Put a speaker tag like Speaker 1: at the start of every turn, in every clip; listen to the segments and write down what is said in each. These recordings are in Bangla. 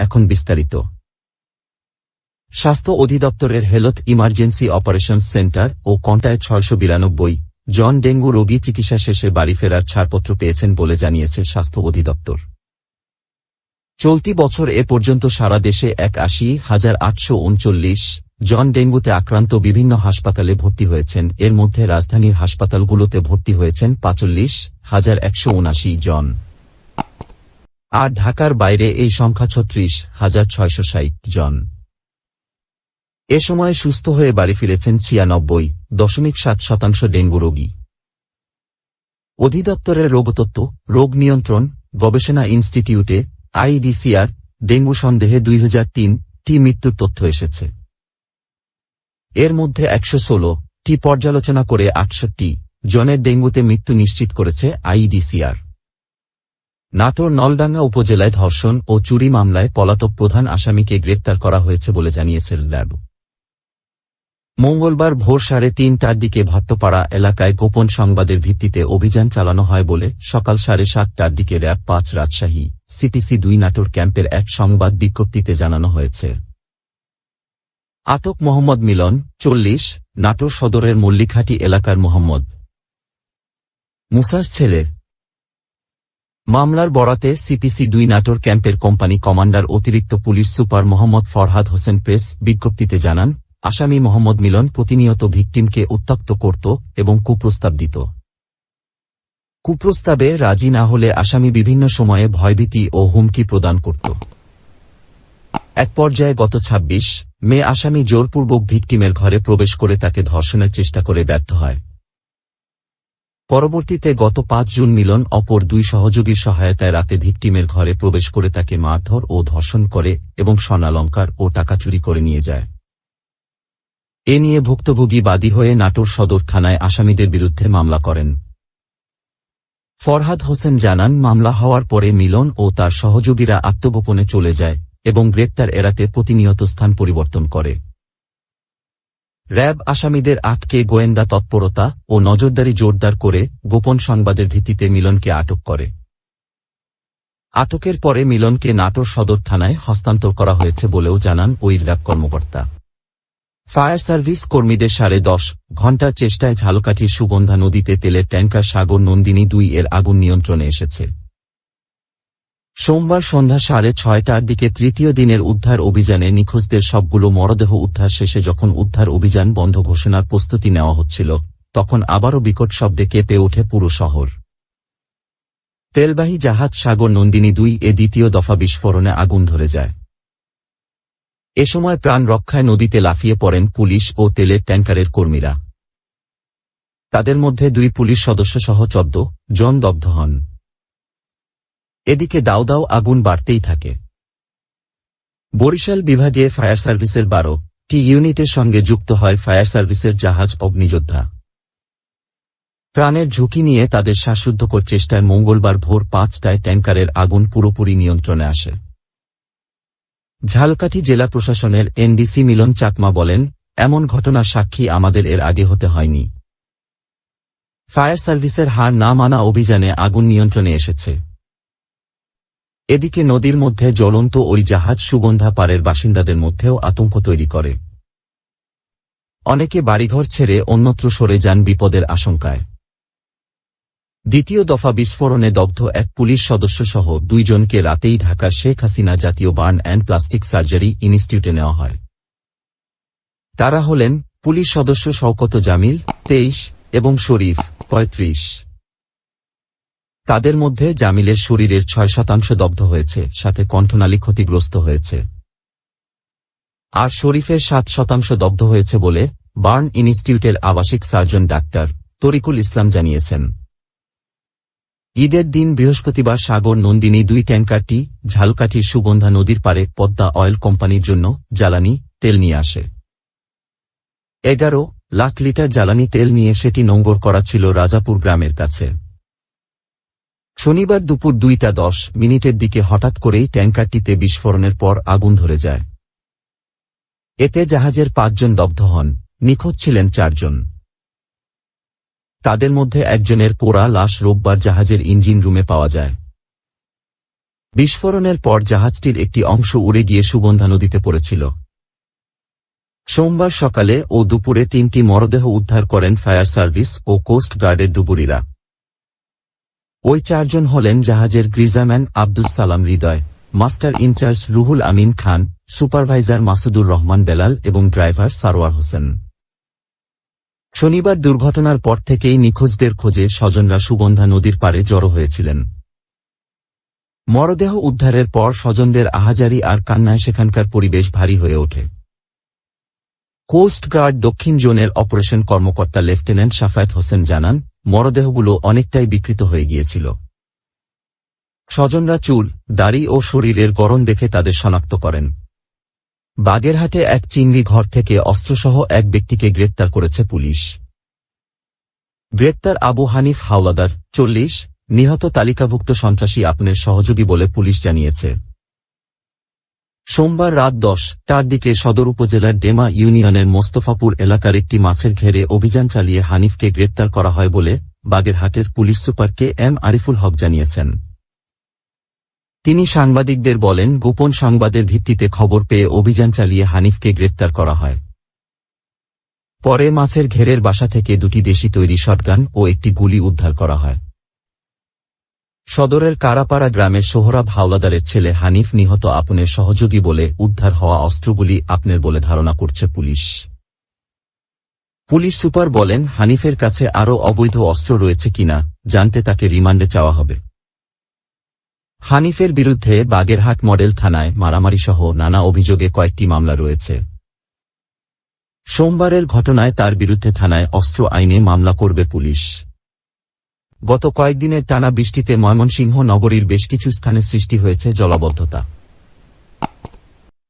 Speaker 1: এখন বিস্তারিত। স্বাস্থ্য অধিদপ্তরের হেলথ ইমার্জেন্সি অপারেশনস সেন্টার ও কন্টায় ৬৯২ জন ডেঙ্গু রোগী চিকিৎসা শেষে বাড়ি ফেরার ছাড়পত্র পেয়েছেন বলে জানিয়েছে স্বাস্থ্য অধিদপ্তর। চলতি বছর এ পর্যন্ত সারা দেশে ৮১,৮৩৯ জন ডেঙ্গুতে আক্রান্ত বিভিন্ন হাসপাতালে ভর্তি হয়েছেন। এর মধ্যে রাজধানীর হাসপাতালগুলোতে ভর্তি হয়েছেন ৪৫,১৭৯ জন, আর ঢাকার বাইরে এই সংখ্যা ৩৬,৬৬০ জন। এ সময় সুস্থ হয়ে বাড়ি ফিরেছেন ৯৬.৭% ডেঙ্গু রোগী। অধিদপ্তরের রোগতত্ত্ব, রোগ নিয়ন্ত্রণ গবেষণা ইনস্টিটিউটে আইডিসিআর ডেঙ্গু সন্দেহে ২০০৩টি মৃত্যুর তথ্য এসেছে। এর মধ্যে ১১৬টি পর্যালোচনা করে ৬৮ জনের ডেঙ্গুতে মৃত্যু নিশ্চিত করেছে আইডিসিআর। নাটোর নলডাঙ্গা উপজেলায় ধর্ষণ ও চুরি মামলায় পলাতক প্রধান আসামিকে গ্রেপ্তার করা হয়েছে বলে জানিয়েছে র্যাব। মঙ্গলবার ভোর ৩:৩০টার দিকে ভাট্টপাড়া এলাকায় গোপন সংবাদের ভিত্তিতে অভিযান চালানো হয় বলে সকাল ৭:৩০টার দিকে র্যাব ৫ রাজশাহী সিপিসি ২ নাটোর ক্যাম্পের এক সংবাদ বিজ্ঞপ্তিতে জানানো হয়েছে। আটক মোহাম্মদ মিলন, ৪০, নাটোর সদরের মল্লিকহাটি এলাকার মোহাম্মদ মুসার ছেলে। মামলার বরাতে সিপিসি ২ নাটোর ক্যাম্পের কোম্পানি কমান্ডার অতিরিক্ত police super Mohammad Farhad Hossain press বিজ্ঞপ্তিতে জানান, আসামি মোহাম্মদ মিলন প্রতিনিয়ত ভিকটিমকে উত্ত্যক্ত করত এবং কুপ্রস্তাব দিত। কুপ্রস্তাবে রাজি না হলে আসামি বিভিন্ন সময়ে ভয়ভীতি ও হুমকি প্রদান করত। এক পর্যায়ে গত ২৬ মে আসামি জোরপূর্বক ভিকটিমের ঘরে প্রবেশ করে তাকে ধর্ষণের চেষ্টা করে ব্যর্থ হয়। পরবর্তীতে গত ৫ জুন মিলন অপর ২ সহযোগীর সহায়তায় রাতে ভিকটিমের ঘরে প্রবেশ করে তাকে মারধর ও ধর্ষণ করে এবং স্বর্ণালংকার ও টাকা চুরি করে নিয়ে যায়। এ নিয়ে ভুক্তভোগী বাদী হয়ে নাটোর সদর থানায় আসামিদের বিরুদ্ধে মামলা করেন। ফরহাদ হোসেন জানান, মামলা হওয়ার পরে মিলন ও তার সহযোগীরা আত্মগোপনে চলে যায় এবং গ্রেপ্তার এড়াতে প্রতিনিয়ত স্থান পরিবর্তন করে। র্যাব আসামিদের আটকে গোয়েন্দা তৎপরতা ও নজরদারি জোরদার করে গোপন সংবাদের ভিত্তিতে মিলনকে আটক করে। আটকের পরে মিলনকে নাটোর সদর থানায় হস্তান্তর করা হয়েছে বলেও জানান ওই র্যাব কর্মকর্তা। ফায়ার সার্ভিস কর্মীদের ১০.৫ ঘণ্টার চেষ্টায় ঝালকাঠির সুগন্ধা নদীতে তেলের ট্যাঙ্কার সাগর নন্দিনী ২ এর আগুন নিয়ন্ত্রণে এসেছে। সোমবার সন্ধ্যা ৬:৩০টার দিকে তৃতীয় দিনের উদ্ধার অভিযানে নিখোঁজদের সবগুলো মরদেহ উদ্ধার শেষে যখন উদ্ধার অভিযান বন্ধ ঘোষণার প্রস্তুতি নেওয়া হচ্ছিল, তখন আবারও বিকট শব্দে কেঁপে ওঠে পুরো শহর। তেলবাহী জাহাজ সাগর নন্দিনী ২ এ দ্বিতীয় দফা বিস্ফোরণে আগুন ধরে যায়। এ সময় প্রাণ রক্ষায় নদীতে লাফিয়ে পড়েন পুলিশ ও তেলের ট্যাঙ্কারের কর্মীরা। তাদের মধ্যে ২ পুলিশ সদস্যসহ ১৪ জন দগ্ধ হন। এদিকে দাউ দাউ আগুন বাড়তেই থাকে। বরিশাল বিভাগে ফায়ার সার্ভিসের ১২টি ইউনিটের সঙ্গে যুক্ত হয় ফায়ার সার্ভিসের জাহাজ অগ্নিযোদ্ধা। প্রাণের ঝুঁকি নিয়ে তাদের শ্বাসরুদ্ধকর চেষ্টায় মঙ্গলবার ভোর ৫টায় ট্যাঙ্কারের আগুন পুরোপুরি নিয়ন্ত্রণে আসে। ঝালকাঠি জেলা প্রশাসনের এনডিসি মিলন চাকমা বলেন, এমন ঘটনার সাক্ষী আমাদের এর আগে হতে হয়নি। ফায়ার সার্ভিসের হার না মানা অভিযানে আগুন নিয়ন্ত্রণে এসেছে। এদিকে নদীর মধ্যে জ্বলন্ত ওই জাহাজ সুগন্ধা পাড়ের বাসিন্দাদের মধ্যেও আতঙ্ক তৈরি করে। অনেকে বাড়িঘর ছেড়ে অন্যত্র সরে যান বিপদের আশঙ্কায়। দ্বিতীয় দফা বিস্ফোরণে দগ্ধ এক পুলিশ সদস্যসহ ২ জনকে রাতেই ঢাকার শেখ হাসিনা জাতীয় বার্ন অ্যান্ড প্লাস্টিক সার্জারি ইনস্টিটিউটে নেওয়া হয়। তারা হলেন পুলিশ সদস্য শওকত জামিল, ২৩, এবং শরীফ, ৩৫। তাদের মধ্যে জামিলের শরীরের ৬% দগ্ধ হয়েছে, সাথে কণ্ঠনালী ক্ষতিগ্রস্ত হয়েছে, আর শরীফের ৭% দগ্ধ হয়েছে বলে বার্ন ইনস্টিটিউটের আবাসিক সার্জন ডাক্তার তরিকুল ইসলাম জানিয়েছেন। ঈদের দিন বৃহস্পতিবার সাগর নন্দিনী ২ ট্যাঙ্কারটি ঝালকাঠির সুগন্ধা নদীর পাড়ে পদ্মা অয়েল কোম্পানির জন্য জ্বালানি তেল নিয়ে আসে। ১১ লাখ লিটার জ্বালানি তেল নিয়ে সেটি নোঙ্গর করা ছিল রাজাপুর গ্রামের কাছে। শনিবার দুপুর ২টা ১০ দিকে হঠাৎ করেই ট্যাঙ্কারটিতে বিস্ফোরণের পর আগুন ধরে যায়। এতে জাহাজের ৫ জন দগ্ধ হন, নিখোঁজ ছিলেন ৪ জন। তাদের মধ্যে একজনের পোড়া লাশ রোববার জাহাজের ইঞ্জিন রুমে পাওয়া যায়। বিস্ফোরণের পর জাহাজটির একটি অংশ উড়ে গিয়ে সুগন্ধা নদীতে পড়েছিল। সোমবার সকালে ও দুপুরে 3টি মরদেহ উদ্ধার করেন ফায়ার সার্ভিস ও কোস্ট গার্ডের ডুবুরিরা। ওই 4 জন হলেন জাহাজের গ্রিজাম্যান আব্দুস সালাম হৃদয়, master in charge Ruhul Amin Khan, supervisor Masudur Rahman Belal এবং ড্রাইভার সারোয়ার হোসেন। শনিবার দুর্ঘটনার পর থেকেই নিখোঁজদের খোঁজে স্বজনরা সুগন্ধা নদীর পাড়ে জড়ো হয়েছিলেন। মরদেহ উদ্ধারের পর স্বজনদের আহাজারি আর কান্নায় সেখানকার পরিবেশ ভারী হয়ে ওঠে। কোস্ট গার্ড দক্ষিণ জোনের অপারেশন কর্মকর্তা লেফটেন্যান্ট শাফায়েত হোসেন জানান, মরদেহগুলো অনেকটাই বিকৃত হয়ে গিয়েছিল। স্বজনরা চুল, দাড়ি ও শরীরের গড়ন দেখে তাদের শনাক্ত করেন। বাগেরহাটে এক চিংড়ি ঘর থেকে অস্ত্রসহ এক ব্যক্তিকে গ্রেপ্তার করেছে পুলিশ। গ্রেপ্তার আবু হানিফ হাওলাদার, 40, নিহত তালিকাভুক্ত সন্ত্রাসী আপনের সহযোগী বলে পুলিশ জানিয়েছে। সোমবার রাত 10টার দিকে সদর উপজেলার ডেমা ইউনিয়নের মোস্তফাপুর এলাকার একটি মাছের ঘেরে অভিযান চালিয়ে হানিফকে গ্রেপ্তার করা হয় বলে বাগেরহাটের police super KM. Ariful Haque জানিয়েছেন। তিনি সাংবাদিকদের বলেন, গোপন সংবাদের ভিত্তিতে খবর পেয়ে অভিযান চালিয়ে হানিফকে গ্রেপ্তার করা হয়। পরে মাছের ঘেরের বাসা থেকে 2টি দেশি তৈরি শটগান ও একটি গুলি উদ্ধার করা হয়। সদরের কারাপাড়া গ্রামের সোহরাব হাওলাদারের ছেলে হানিফ নিহত আপনের সহযোগী বলে উদ্ধার হওয়া অস্ত্রগুলি আপনের বলে ধারণা করছে পুলিশ। পুলিশ সুপার বলেন, হানিফের কাছে আরও অবৈধ অস্ত্র রয়েছে কিনা জানতে তাকে রিমান্ডে চাওয়া হবে। হানিফের বিরুদ্ধে বাগেরহাট মডেল থানায় মারামারিসহ নানা অভিযোগে কয়েকটি মামলা রয়েছে। সোমবারের ঘটনায় তার বিরুদ্ধে থানায় অস্ত্র আইনে মামলা করবে পুলিশ। গত কয়েকদিনের টানা বৃষ্টিতে ময়মনসিংহ নগরীর বেশ কিছু স্থানে সৃষ্টি হয়েছে জলাবদ্ধতা।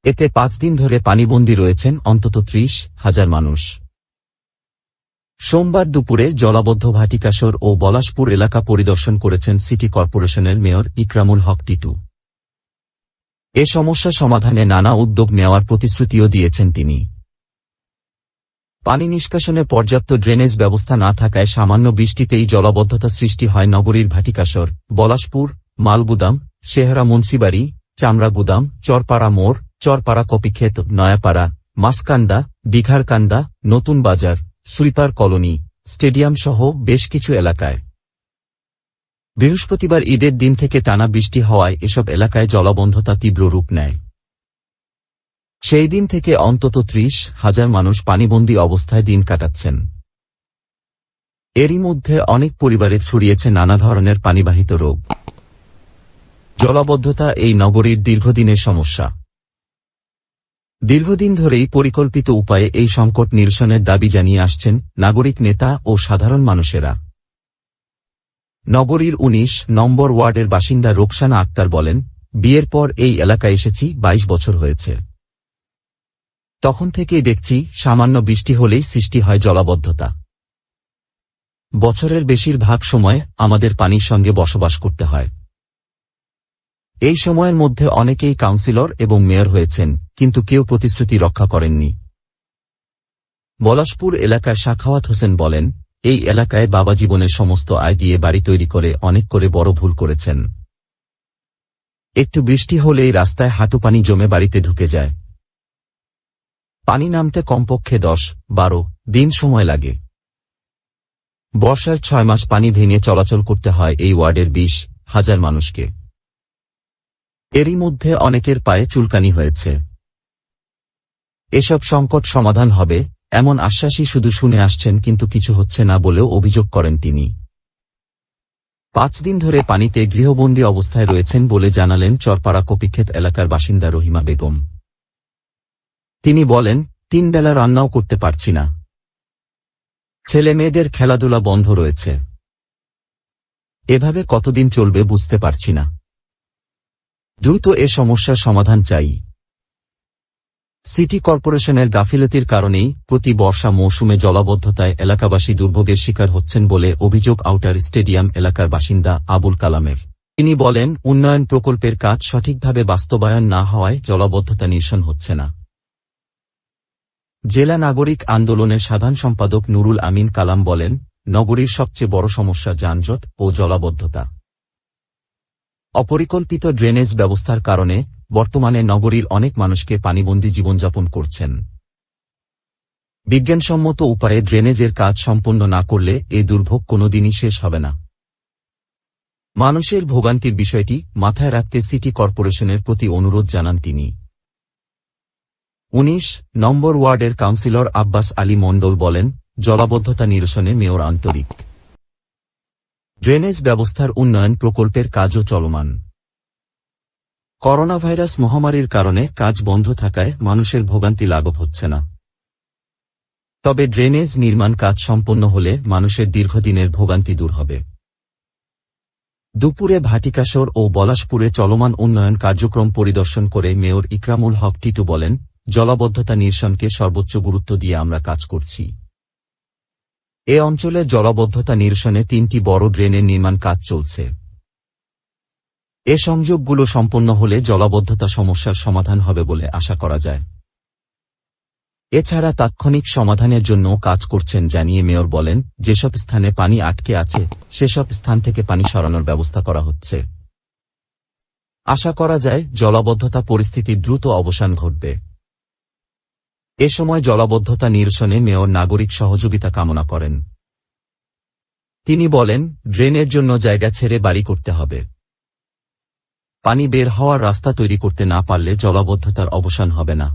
Speaker 1: এতে 5 দিন ধরে পানিবন্দী রয়েছেন অন্তত 30,000 মানুষ। সোমবার দুপুরে জলাবদ্ধ ভাটিকাশর ও বলাশপুর এলাকা পরিদর্শন করেছেন সিটি কর্পোরেশনের মেয়র ইকরামুল হক টিটু। এ সমস্যা সমাধানে নানা উদ্যোগ নেওয়ার প্রতিশ্রুতিও দিয়েছেন তিনি। পানি নিষ্কাশনে পর্যাপ্ত ড্রেনেজ ব্যবস্থা না থাকায় সামান্য বৃষ্টিতেই জলাবদ্ধতা সৃষ্টি হয় নগরীর ভাটিকাশর, বলাশপুর, মালগুদাম, শেহরা মুন্সিবাড়ি, চামড়া গুদাম, চরপাড়া মোড়, চরপাড়া কপিক্ষেত, নয়াপাড়া, মাসকান্দা, দিঘারকান্দা, নতুন বাজার, সুইপার কলোনি, স্টেডিয়াম সহ বেশ কিছু এলাকায়। বৃহস্পতিবার ঈদের দিন থেকে টানা বৃষ্টি হওয়ায় এসব এলাকায় জলাবদ্ধতা তীব্র রূপ নেয়। সেই দিন থেকে অন্তত 30,000 মানুষ পানিবন্দী অবস্থায় দিন কাটাচ্ছেন। এরই মধ্যে অনেক পরিবারে ছড়িয়েছে নানা ধরনের পানিবাহিত রোগ। জলাবদ্ধতা এই নগরীর দীর্ঘদিনের সমস্যা। দীর্ঘদিন ধরেই পরিকল্পিত উপায়ে এই সংকট নিরসনের দাবি জানিয়ে আসছেন নাগরিক নেতা ও সাধারণ মানুষেরা। নগরীর 19 নম্বর ওয়ার্ডের বাসিন্দা রোকসানা আক্তার বলেন, বিয়ের পর এই এলাকায় এসেছি 22 বছর হয়েছে। তখন থেকেই দেখছি সামান্য বৃষ্টি হলেই সৃষ্টি হয় জলাবদ্ধতা। বছরের বেশিরভাগ সময় আমাদের পানির সঙ্গে বসবাস করতে হয়। এই সময়ের মধ্যে অনেকেই কাউন্সিলর এবং মেয়র হয়েছেন, কিন্তু কেউ প্রতিশ্রুতি রক্ষা করেননি। বলাশপুর এলাকার সাখাওয়াত হোসেন বলেন, এই এলাকায় বাবা জীবনের সমস্ত আয় দিয়ে বাড়ি তৈরি করে অনেক করে বড় ভুল করেছেন। একটু বৃষ্টি হলেই রাস্তায় হাঁটু পানি জমে বাড়িতে ঢুকে যায়। পানি নামতে কমপক্ষে 10-12 দিন সময় লাগে। বর্ষার 6 মাস পানি ভেঙে চলাচল করতে হয় এই ওয়ার্ডের 20,000 মানুষকে। এরই মধ্যে অনেকের পায়ে চুলকানি হয়েছে। এসব সংকট সমাধান হবে এমন আশ্বাসই শুধু শুনে আসছেন, কিন্তু কিছু হচ্ছে না বলেও অভিযোগ করেন তিনি। 5 দিন ধরে পানিতে গৃহবন্দী অবস্থায় রয়েছেন বলে জানালেন চরপাড়া কপিক্ষেত এলাকার বাসিন্দা রহিমা বেগম। তিনি বলেন, 3 বেলা রান্নাও করতে পারছি না। ছেলে মেয়েদের খেলাধুলা বন্ধ রয়েছে। এভাবে কতদিন চলবে বুঝতে পারছি না। দ্রুত এ সমস্যার সমাধান চাই। সিটি কর্পোরেশনের গাফিলতির কারণেই প্রতি বর্ষা মৌসুমে জলাবদ্ধতায় এলাকাবাসী দুর্ভোগের শিকার হচ্ছেন বলে অভিযোগ আউটার স্টেডিয়াম এলাকার বাসিন্দা আবুল কালামের। তিনি বলেন, উন্নয়ন প্রকল্পের কাজ সঠিকভাবে বাস্তবায়ন না হওয়ায় জলাবদ্ধতা নিরসন হচ্ছে না। জেলা নাগরিক আন্দোলনের সাধারণ সম্পাদক নুরুল আমিন কালাম বলেন, নগরীর সবচেয়ে বড় সমস্যা যানজট ও জলাবদ্ধতা। অপরিকল্পিত ড্রেনেজ ব্যবস্থার কারণে বর্তমানে নগরীর অনেক মানুষকে পানিবন্দী জীবনযাপন করছেন। বিজ্ঞানসম্মত উপায়ে ড্রেনেজের কাজ সম্পন্ন না করলে এই দুর্ভোগ কোনোদিনই শেষ হবে না। মানুষের ভোগান্তির বিষয়টি মাথায় রাখতে সিটি কর্পোরেশনের প্রতি অনুরোধ জানান তিনি। ১৯ নম্বর ওয়ার্ডের কাউন্সিলর আব্বাস আলী মণ্ডল বলেন, জলাবদ্ধতা নিরসনে মেয়র আন্তরিক। ড্রেনেজ ব্যবস্থার উন্নয়ন প্রকল্পের কাজও চলমান। করোনাভাইরাস মহামারীর কারণে কাজ বন্ধ থাকায় মানুষের ভোগান্তি লাঘব হচ্ছে না। তবে ড্রেনেজ নির্মাণ কাজ সম্পন্ন হলে মানুষের দীর্ঘদিনের ভোগান্তি দূর হবে। দুপুরে ভাটিকাশর ও পলাশপুরে চলমান উন্নয়ন কার্যক্রম পরিদর্শন করে মেয়র ইকরামুল হক টিটু বলেন, জলাবদ্ধতা নিরসনকে সর্বোচ্চ গুরুত্ব দিয়ে আমরা কাজ করছি। এ অঞ্চলের জলাবদ্ধতা নিরসনে ৩টি বড় ড্রেনের নির্মাণ কাজ চলছে। এ সংযোগগুলো সম্পন্ন হলে জলাবদ্ধতা সমস্যার সমাধান হবে বলে আশা করা যায়। এছাড়া তাৎক্ষণিক সমাধানের জন্য কাজ করছেন জানিয়ে মেয়র বলেন, যেসব স্থানে পানি আটকে আছে সেসব স্থান থেকে পানি সরানোর ব্যবস্থা করা হচ্ছে। আশা করা যায় জলাবদ্ধতা পরিস্থিতির দ্রুত অবসান ঘটবে। এ সময় জলাবদ্ধতা নিরসনে মেয়র নাগরিক সহযোগিতা কামনা করেন। তিনি বলেন, ড্রেনের জন্য জায়গা ছেড়ে বাড়ি করতে হবে। পানি বের হওয়ার রাস্তা তৈরি করতে না পারলে জলাবদ্ধতার অবসান হবে না।